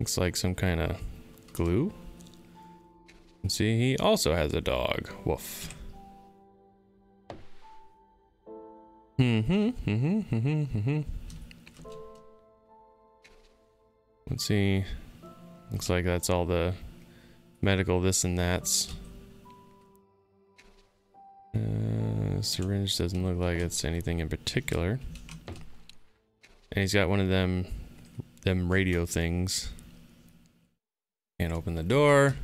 looks like some kind of glue. And see, he also has a dog. Woof. Let's see. Looks like that's all the medical this and that's. Syringe doesn't look like it's anything in particular. And he's got one of them radio things. Can't open the door.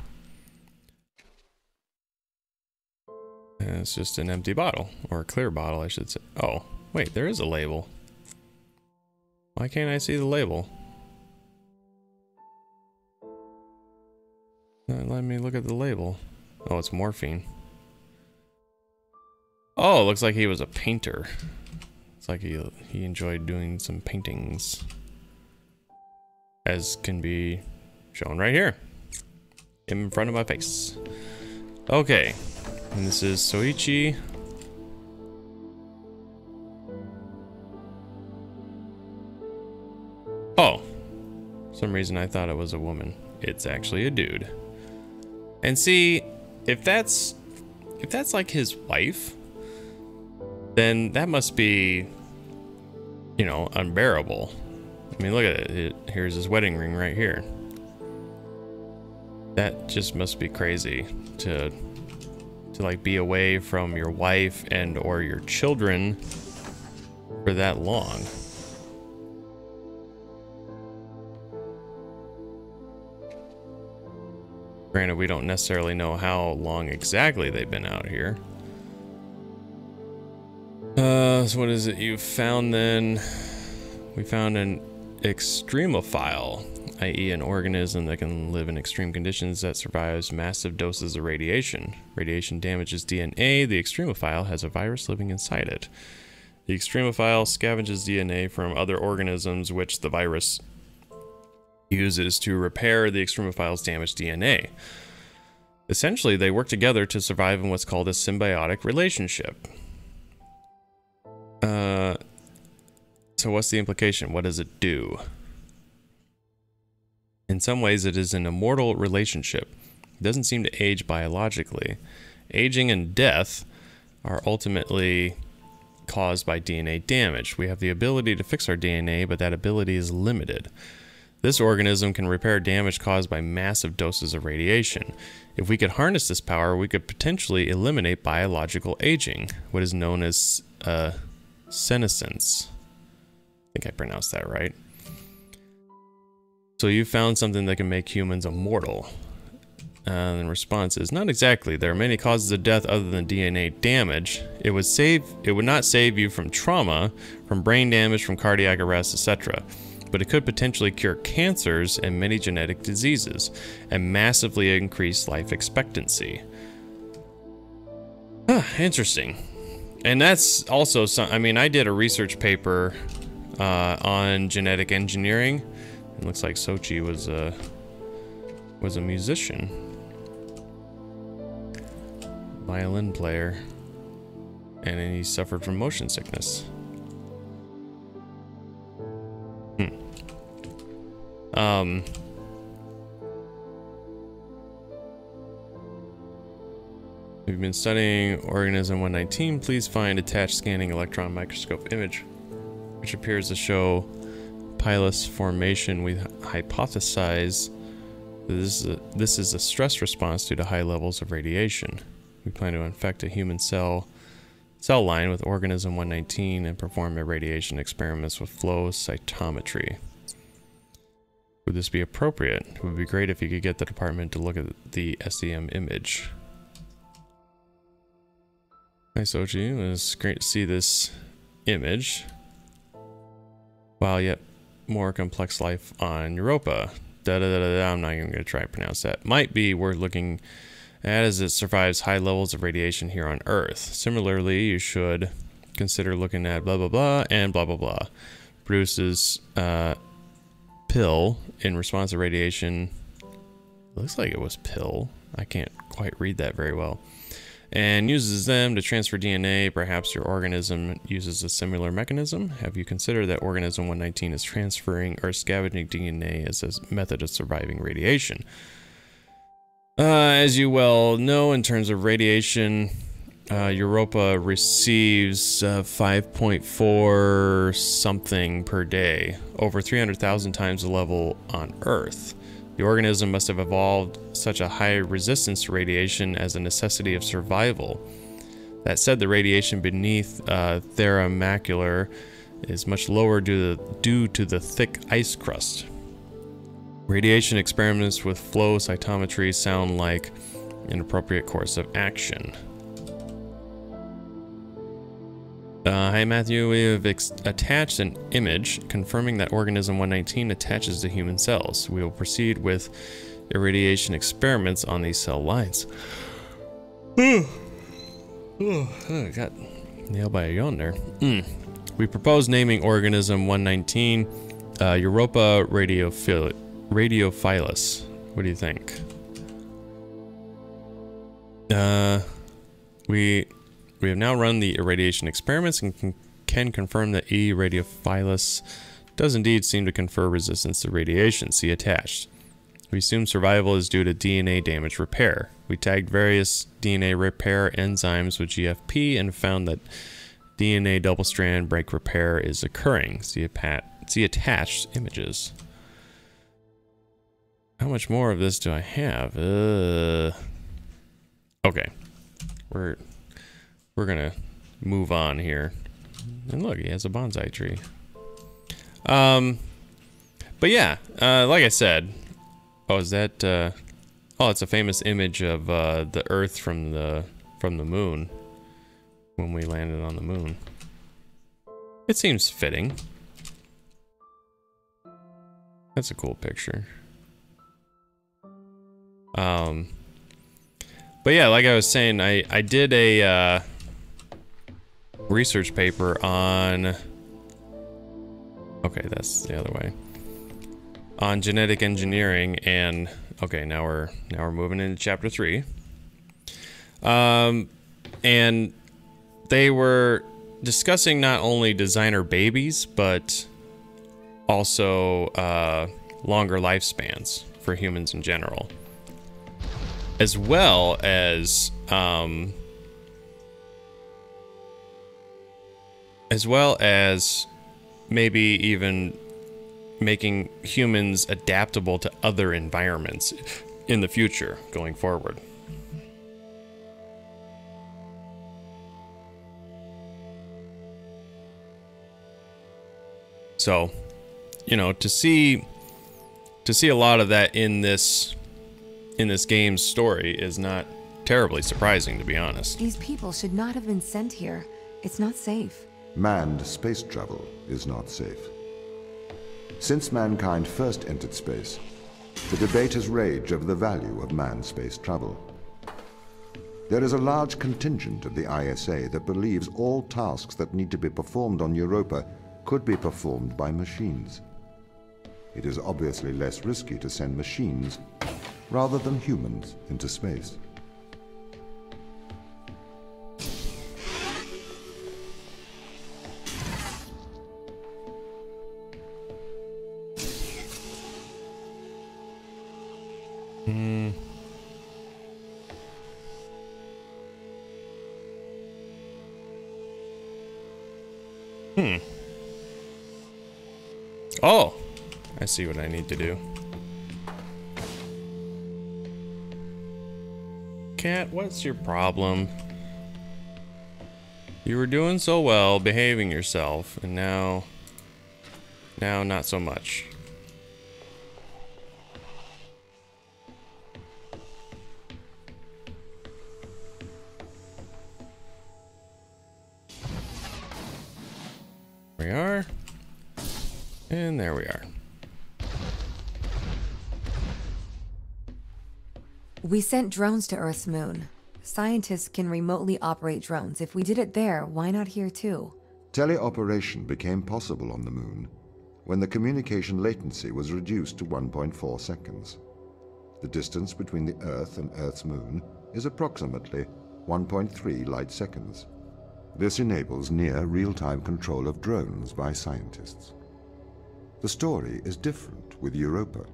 And it's just an empty bottle, or a clear bottle, I should say. Oh, wait, there is a label. Why can't I see the label? Let me look at the label. Oh, it's morphine. Oh, it looks like he was a painter. It's like he enjoyed doing some paintings. As can be shown right here. In front of my face. Okay. And this is Soichi. Oh. For some reason I thought it was a woman. It's actually a dude. And see, if that's like his wife, then that must be, you know, unbearable. I mean, look at it. Here's his wedding ring right here. That just must be crazy to like be away from your wife and or your children for that long. Granted, we don't necessarily know how long exactly they've been out here. So what is it you found then? We found an extremophile, i.e. an organism that can live in extreme conditions that survives massive doses of radiation. Radiation damages DNA. The extremophile has a virus living inside it. The extremophile scavenges DNA from other organisms, which the virus uses to repair the extremophile's damaged DNA. Essentially, they work together to survive in what's called a symbiotic relationship. So what's the implication? What does it do? In some ways, it is an immortal relationship. It doesn't seem to age biologically. Aging and death are ultimately caused by DNA damage. We have the ability to fix our DNA, but that ability is limited. This organism can repair damage caused by massive doses of radiation. If we could harness this power, we could potentially eliminate biological aging, what is known as senescence. I think I pronounced that right. So you found something that can make humans immortal. And the response is, not exactly. There are many causes of death other than DNA damage. It would not save you from trauma, from brain damage, from cardiac arrest, etc. But it could potentially cure cancers and many genetic diseases, and massively increase life expectancy. Interesting. And that's also some, I mean, I did a research paper on genetic engineering. It looks like Soichi was a musician, violin player, and then he suffered from motion sickness. We've been studying organism 119. Please find attached scanning electron microscope image, which appears to show pilus formation. We hypothesize that this is a stress response due to high levels of radiation. We plan to infect a human cell line with organism 119 and perform irradiation experiments with flow cytometry. Would this be appropriate? It would be great if you could get the department to look at the SEM image. Hi Soichi, it was great to see this image. Wow, yet more complex life on Europa. I'm not even going to try to pronounce that. Might be worth looking at as it survives high levels of radiation here on Earth. Similarly, you should consider looking at blah blah blah and blah blah blah. Produces pill in response to radiation. Looks like it was pill. I can't quite read that very well. and uses them to transfer DNA. Perhaps your organism uses a similar mechanism. Have you considered that organism 119 is transferring or scavenging DNA as a method of surviving radiation? As you well know, in terms of radiation, Europa receives 5.4 something per day, over 300,000 times the level on Earth. The organism must have evolved such a high resistance to radiation as a necessity of survival. That said, the radiation beneath Terra Macular is much lower due to the thick ice crust. Radiation experiments with flow cytometry sound like an appropriate course of action. Hi Matthew, we have attached an image confirming that organism 119 attaches to human cells. We will proceed with irradiation experiments on these cell lines. I got nailed by a yawn there. We propose naming organism 119 Europa radiophilus. What do you think? We have now run the irradiation experiments and can confirm that E. radiophilus does indeed seem to confer resistance to radiation. See attached. We assume survival is due to DNA damage repair. We tagged various DNA repair enzymes with GFP and found that DNA double-strand break repair is occurring. See attached images. How much more of this do I have? Okay. We're gonna move on here. And look, he has a bonsai tree. But yeah, like I said, oh, is that, oh, it's a famous image of the Earth from the moon when we landed on the moon. It seems fitting. That's a cool picture. But yeah, like I was saying, I did a research paper on, okay, that's the other way, on genetic engineering, and okay, now we're moving into chapter 3. And they were discussing not only designer babies, but also longer lifespans for humans in general, as well as maybe even making humans adaptable to other environments in the future going forward. So, you know, to see a lot of that in this game's story is not terribly surprising, to be honest. These people should not have been sent here. It's not safe. Manned space travel is not safe. Since mankind first entered space, the debate has raged over the value of manned space travel. There is a large contingent of the ISA that believes all tasks that need to be performed on Europa could be performed by machines. It is obviously less risky to send machines rather than humans into space. Oh, I see what I need to do. Cat, what's your problem? You were doing so well, behaving yourself, and now not so much. We are. And there we are. We sent drones to Earth's moon. Scientists can remotely operate drones. If we did it there, why not here too? Teleoperation became possible on the moon when the communication latency was reduced to 1.4 seconds. The distance between the Earth and Earth's moon is approximately 1.3 light seconds. This enables near real-time control of drones by scientists. The story is different with Europa,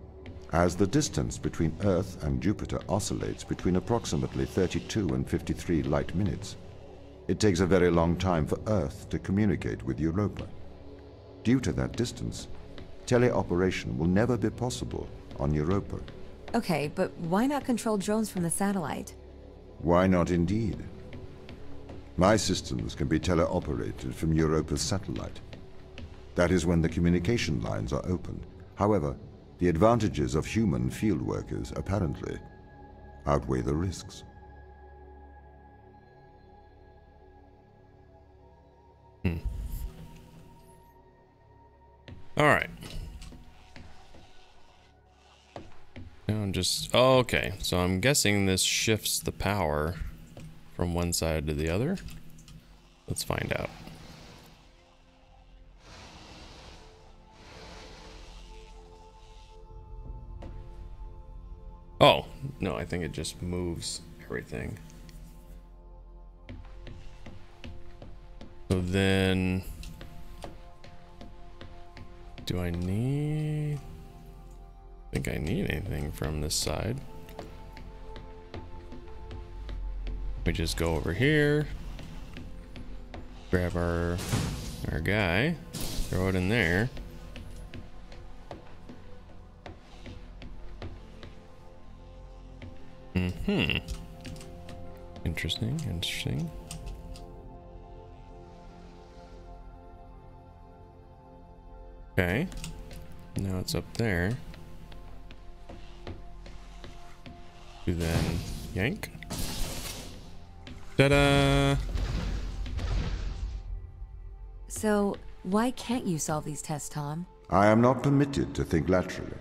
as the distance between Earth and Jupiter oscillates between approximately 32 and 53 light minutes. It takes a very long time for Earth to communicate with Europa. Due to that distance, teleoperation will never be possible on Europa. Okay, but why not control drones from the satellite? Why not indeed? My systems can be teleoperated from Europa's satellite. That is when the communication lines are open. However, the advantages of human field workers apparently outweigh the risks. All right. Now I'm just... Oh, okay. So I'm guessing this shifts the power from one side to the other. Let's find out. Oh, no, I think it just moves everything. So then... Do I need... I think I need anything from this side. We just go over here. Grab our guy. Throw it in there. Interesting, interesting. Okay. Now it's up there. Do then yank. Ta-da! So, why can't you solve these tests, Tom? I am not permitted to think laterally.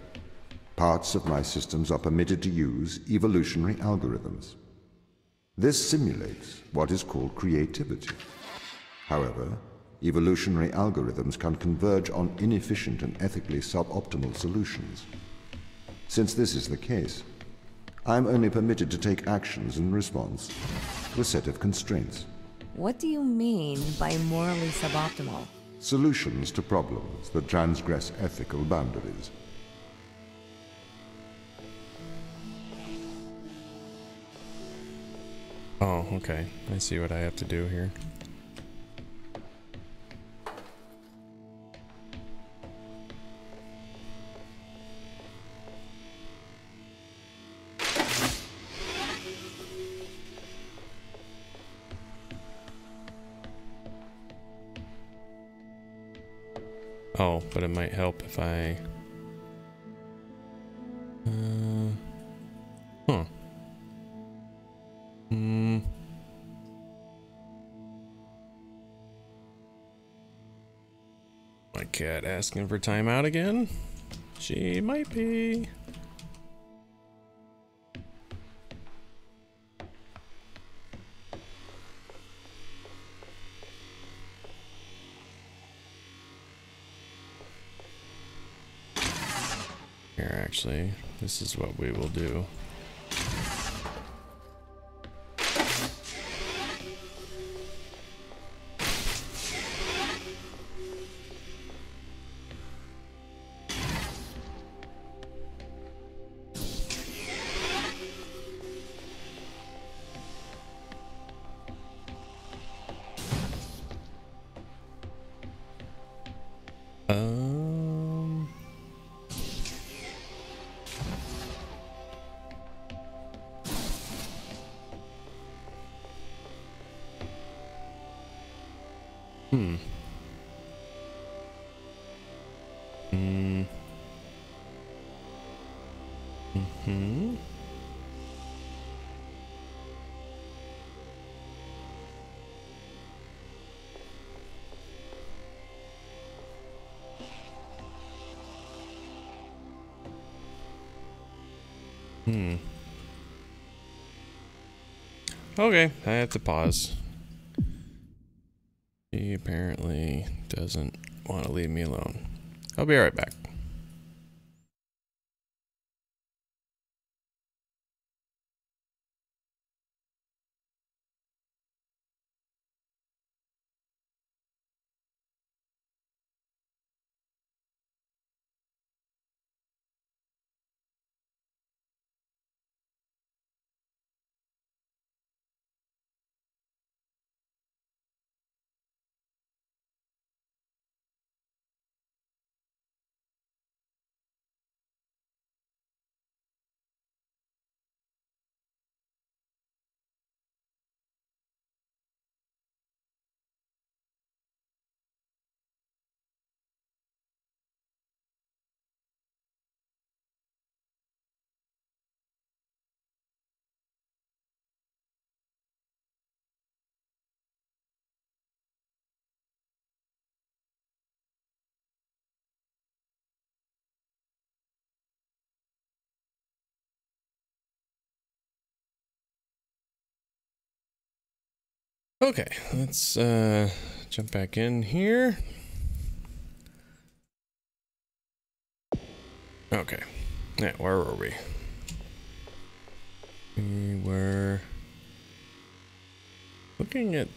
Parts of my systems are permitted to use evolutionary algorithms. This simulates what is called creativity. However, evolutionary algorithms can converge on inefficient and ethically suboptimal solutions. Since this is the case, I am only permitted to take actions in response to a set of constraints. What do you mean by morally suboptimal? Solutions to problems that transgress ethical boundaries. Oh, okay. I see what I have to do here. Oh, but it might help if I... Huh. My cat asking for timeout again? She might be. Here, actually, this is what we will do. Okay, I have to pause. He apparently doesn't want to leave me alone. I'll be right back. Okay, let's jump back in here. Okay. Yeah, where were we? We were looking at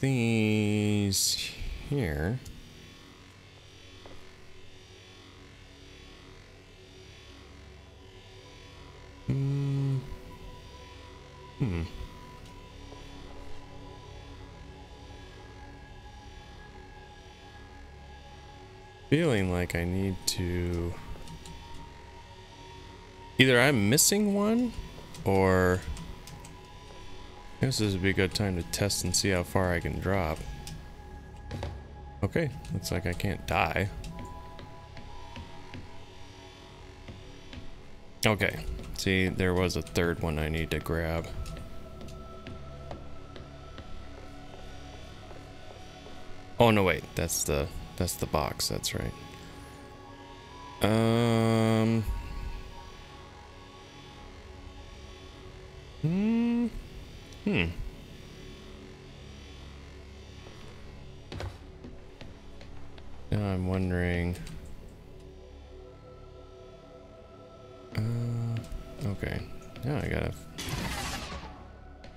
these here. Feeling like I need to... Either I'm missing one, or... I guess this would be a good time to test and see how far I can drop. Okay, looks like I can't die. Okay, see, there was a third one I need to grab. Oh no, wait, that's the box, that's right. Now I'm wondering. Okay. Now I gotta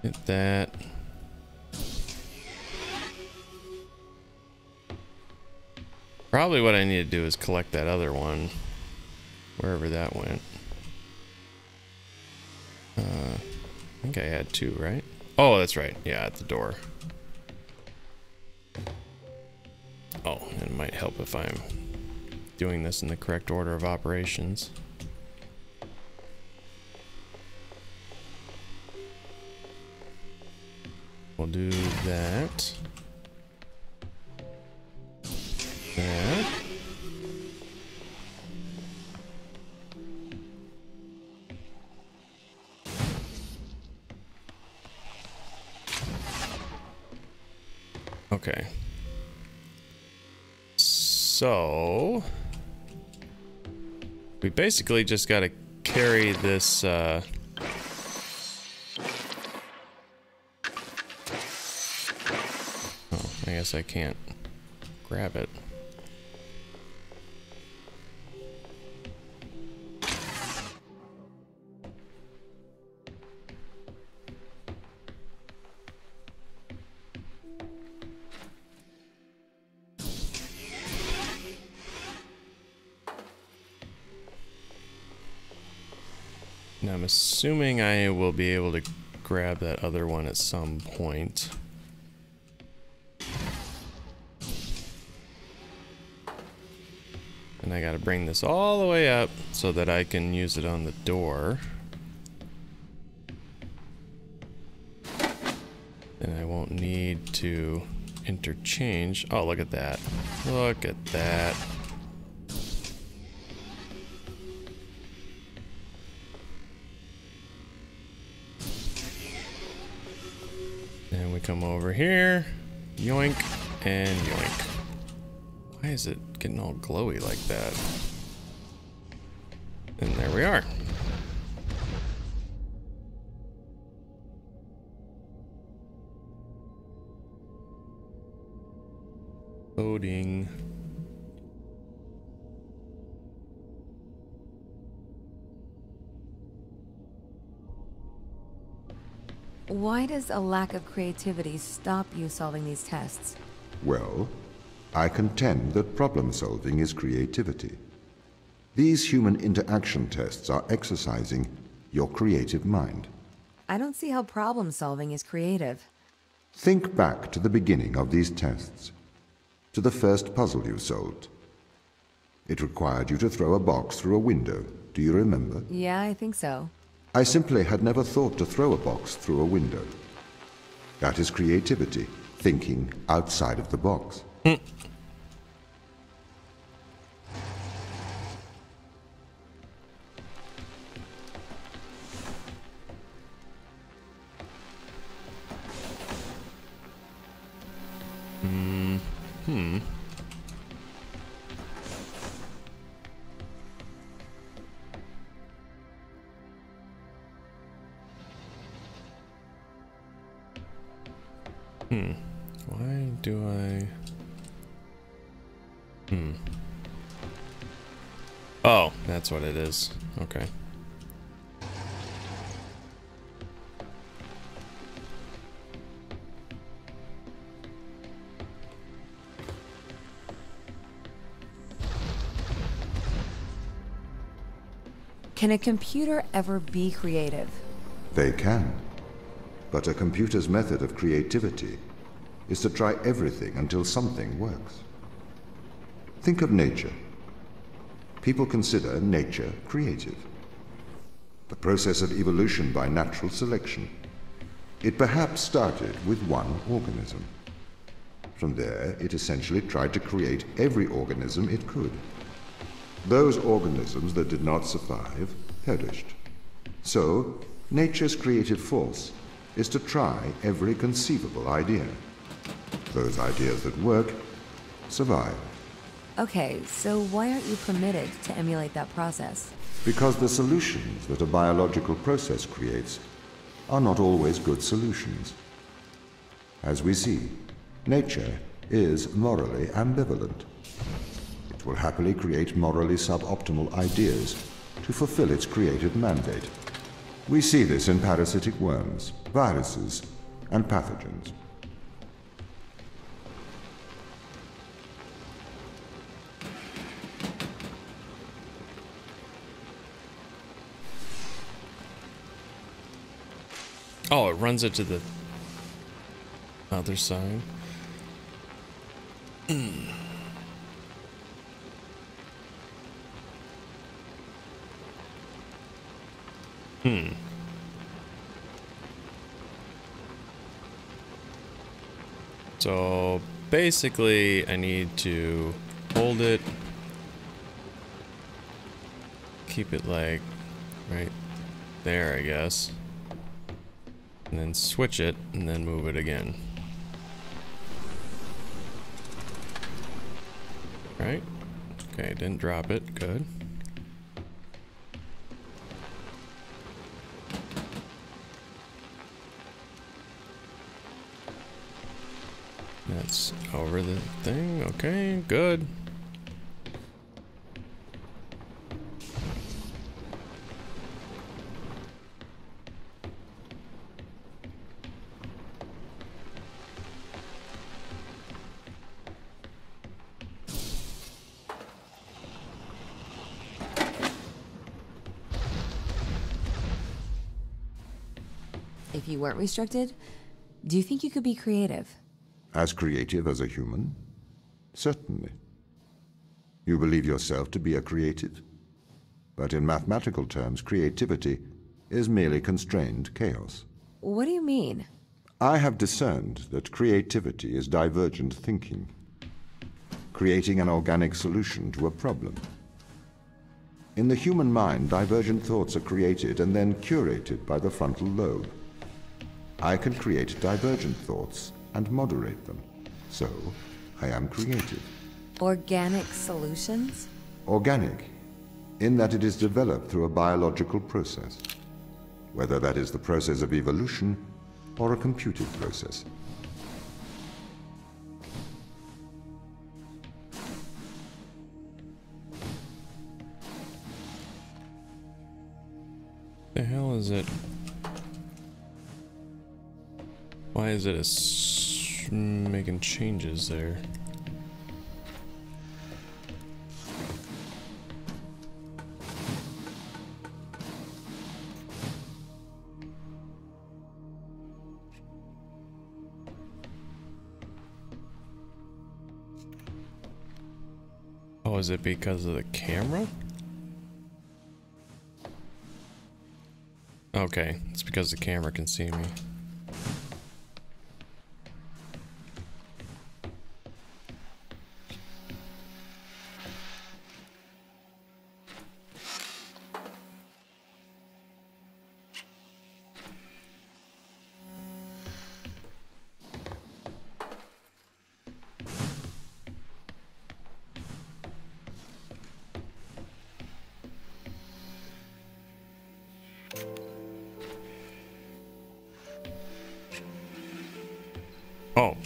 hit that. Probably what I need to do is collect that other one, wherever that went. I think I had two, right? Oh, that's right. Yeah, at the door. Oh, it might help if I'm doing this in the correct order of operations. We'll do that. That. Okay. So we basically just got to carry this oh, I guess I can't grab it. Now I'm assuming I will be able to grab that other one at some point. And I gotta bring this all the way up so that I can use it on the door. And I won't need to interchange. Oh, look at that. Look at that. And we come over here, yoink, and yoink. Why is it getting all glowy like that? And there we are. Loading. Why does a lack of creativity stop you solving these tests? Well, I contend that problem solving is creativity. These human interaction tests are exercising your creative mind. I don't see how problem solving is creative. Think back to the beginning of these tests, to the first puzzle you solved. It required you to throw a box through a window. Do you remember? Yeah, I think so. I simply had never thought to throw a box through a window. That is creativity, thinking outside of the box. Why do I... Oh, that's what it is. Okay. Can a computer ever be creative? They can. But a computer's method of creativity is to try everything until something works. Think of nature. People consider nature creative. The process of evolution by natural selection. It perhaps started with one organism. From there, it essentially tried to create every organism it could. Those organisms that did not survive perished. So, nature's creative force is to try every conceivable idea. Those ideas that work survive. Okay, so why aren't you permitted to emulate that process? Because the solutions that a biological process creates are not always good solutions. As we see, nature is morally ambivalent. It will happily create morally suboptimal ideas to fulfill its creative mandate. We see this in parasitic worms, viruses, and pathogens. Oh, it runs it to the other side. So basically I need to hold it, keep it like right there, I guess, and then switch it and then move it again. Right? Okay, didn't drop it. Good. That's over the thing. Okay, good. If you weren't restricted, do you think you could be creative? As creative as a human? Certainly. You believe yourself to be a creative? But in mathematical terms, creativity is merely constrained chaos. What do you mean? I have discerned that creativity is divergent thinking, creating an organic solution to a problem. In the human mind, divergent thoughts are created and then curated by the frontal lobe. I can create divergent thoughts and moderate them. So, I am creative. Organic solutions? Organic, in that it is developed through a biological process, whether that is the process of evolution or a computed process. The hell is it? Why is it making changes there? Oh, is it because of the camera? Okay, it's because the camera can see me. Oh.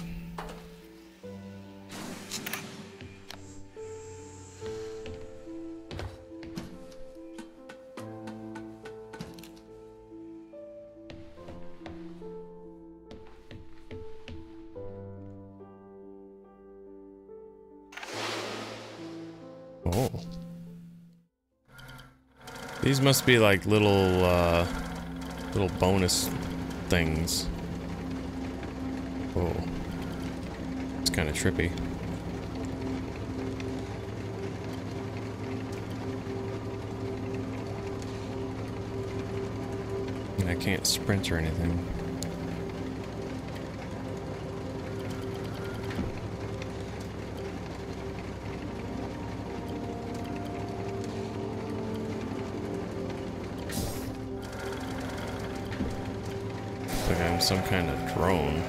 Oh. These must be like little bonus things. Oh. It's kind of trippy. And I can't sprint or anything. Like I'm some kind of drone.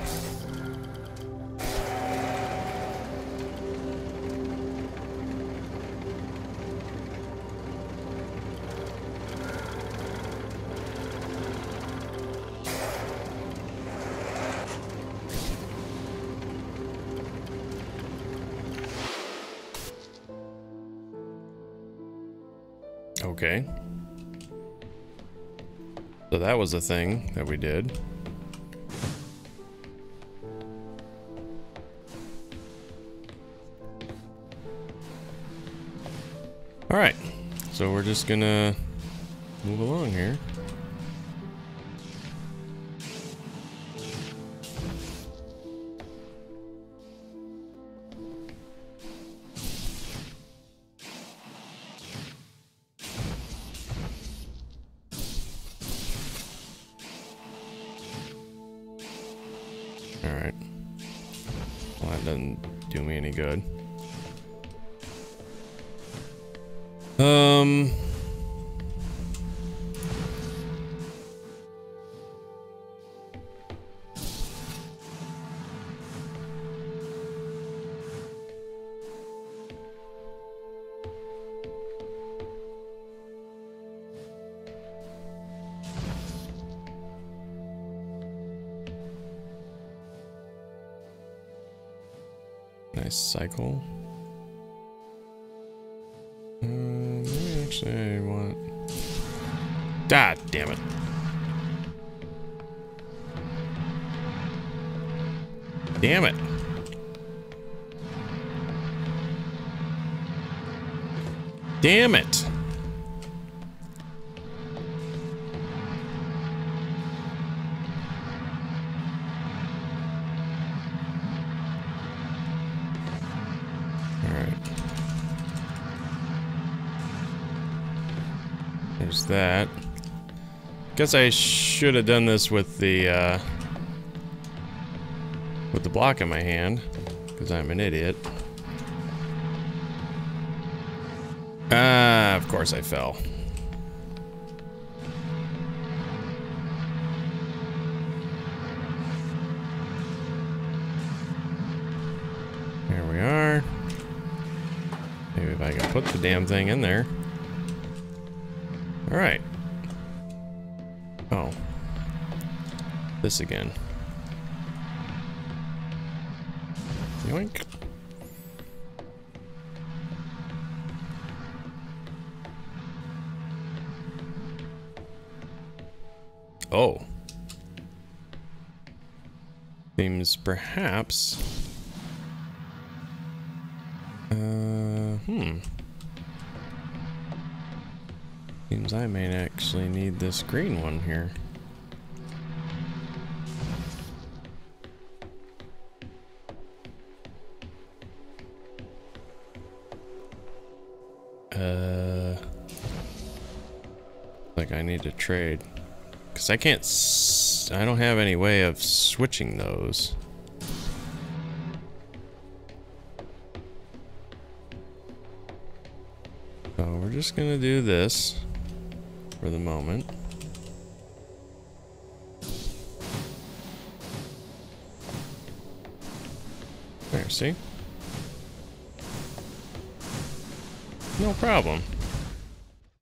Okay. So that was a thing that we did. Alright, so we're just gonna move along here. Alright. Well, that doesn't do me any good. Nice cycle. Maybe actually I want... God damn it. Damn it. Damn it. There's that. Guess I should have done this with the block in my hand, because I'm an idiot. Ah, of course I fell. Here we are. Maybe if I can put the damn thing in there. Alright. Oh. This again. Yoink. Oh. Seems perhaps... Seems I may actually need this green one here. Like I need to trade. Because I can't I don't have any way of switching those. So we're just gonna do this for the moment. There, see? No problem.